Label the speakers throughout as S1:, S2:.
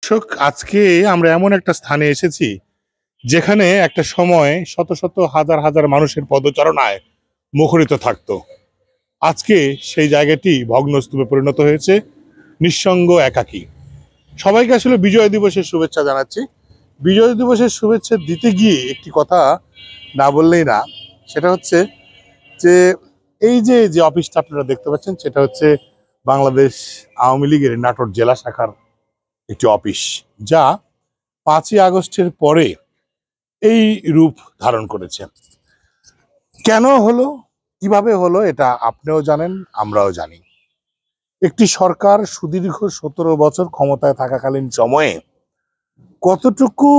S1: দর্শক, আজকে আমরা এমন একটা স্থানে এসেছি যেখানে একটা সময় শত শত হাজার হাজার মানুষের পদচারণায় মুখরিত থাকতো। আজকে সেই জায়গাটি ভগ্নস্তূপে পরিণত হয়েছে, নিঃসঙ্গ একাকী। সবাইকে আসলে বিজয় দিবসের শুভেচ্ছা জানাচ্ছি। বিজয় দিবসের শুভেচ্ছা দিতে গিয়ে একটি কথা না বললেই না, সেটা হচ্ছে যে এই যে যে অফিসটা আপনারা দেখতে পাচ্ছেন, সেটা হচ্ছে বাংলাদেশ আওয়ামী লীগের নাটোর জেলা শাখার একটি অফিস, যা 5ই আগস্টের পরে এই রূপ ধারণ করেছে। কেন হলো, কিভাবে হলো, এটা আপনিও জানেন, আমরাও জানি। একটি সরকার সুদীর্ঘ 17 বছর ক্ষমতায় থাকাকালীন সময়ে কতটুকু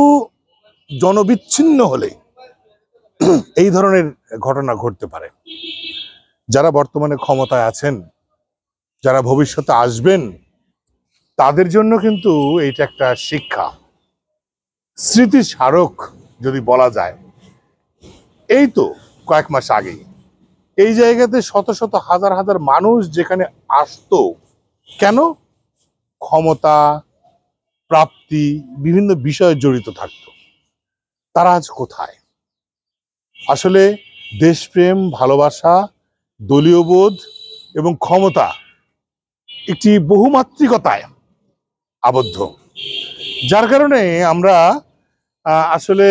S1: জনবিচ্ছিন্ন হলে এই ধরনের ঘটনা ঘটতে পারে। যারা বর্তমানে ক্ষমতায় আছেন, যারা ভবিষ্যতে আসবেন, তাদের জন্য কিন্তু এইটা একটা শিক্ষা, স্মৃতি স্মারক যদি বলা যায়। এই তো কয়েক মাস আগেই এই জায়গাতে শত শত হাজার হাজার মানুষ যেখানে আসতো, কেন? ক্ষমতা প্রাপ্তি, বিভিন্ন বিষয়ে জড়িত থাকতো। তারা আজ কোথায়? আসলে দেশপ্রেম, ভালোবাসা, দলীয় বোধ এবং ক্ষমতা একটি বহুমাত্রিকতায় আবদ্ধ, যার কারণে আমরা আসলে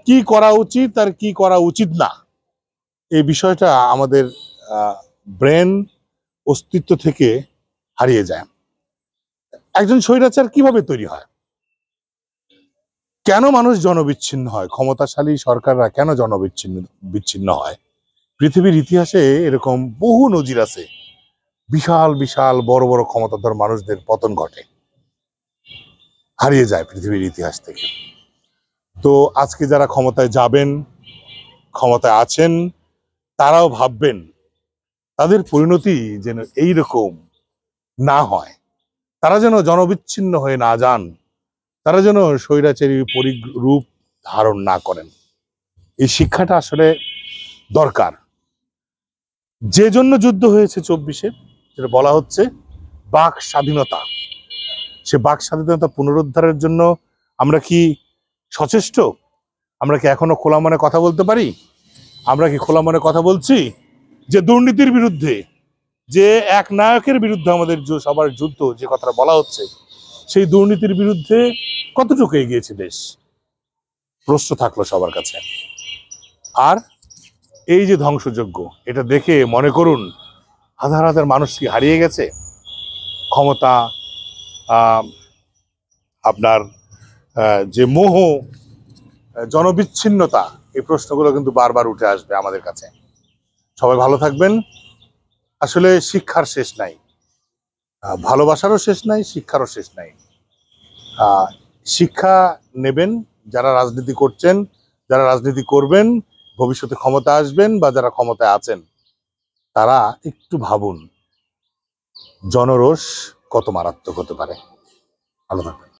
S1: কি করা উচিত আর কি করা উচিত না, এই বিষয়টা আমাদের ব্রেন অস্তিত্ব থেকে হারিয়ে যায়। একজন স্বৈরাচার কিভাবে তৈরি হয়? কেন মানুষ জনবিচ্ছিন্ন হয়? ক্ষমতাশালী সরকাররা কেন বিচ্ছিন্ন হয়? পৃথিবীর ইতিহাসে এরকম বহু নজির আছে। বিশাল বিশাল বড় বড় ক্ষমতাধর মানুষদের পতন ঘটে, হারিয়ে যায় পৃথিবীর ইতিহাস থেকে। তো আজকে যারা ক্ষমতায় যাবেন, ক্ষমতায় আছেন, তারাও ভাববেন তাদের পরিণতি যেন এইরকম না হয়, তারা যেন জনবিচ্ছিন্ন হয়ে না যান, তারা যেন স্বৈরাচারী রূপ ধারণ না করেন। এই শিক্ষাটা আসলে দরকার। যে জন্য যুদ্ধ হয়েছে 24-এ, যেটা বলা হচ্ছে বাক স্বাধীনতা, সে বাক স্বাধীনতা পুনরুদ্ধারের জন্য আমরা কি সচেষ্ট? আমরা কি এখনো খোলা মনে কথা বলতে পারি? আমরা কি খোলা মনে কথা বলছি যে দুর্নীতির বিরুদ্ধে, যে এক নায়কের বিরুদ্ধে আমাদের সবার যুদ্ধ, যে কথাটা বলা হচ্ছে, সেই দুর্নীতির বিরুদ্ধে কতটুকু এগিয়েছে দেশ? প্রশ্ন থাকলো সবার কাছে। আর এই যে ধ্বংসযজ্ঞ, এটা দেখে মনে করুন হাজার হাজার মানুষ কি হারিয়ে গেছে? ক্ষমতা, আপনার যে মোহ, জনবিচ্ছিন্নতা, এই প্রশ্নগুলো কিন্তু বারবার উঠে আসবে আমাদের কাছে। সবাই ভালো থাকবেন। আসলে শিক্ষার শেষ নাই, ভালোবাসারও শেষ নাই, শিক্ষারও শেষ নাই। শিক্ষা নেবেন যারা রাজনীতি করছেন, যারা রাজনীতি করবেন, ভবিষ্যতে ক্ষমতা আসবেন, বা যারা ক্ষমতায় আছেন, তারা একটু ভাবুন জনরোষ কত মারাত্মক হতে পারে। ভালো থাকবেন।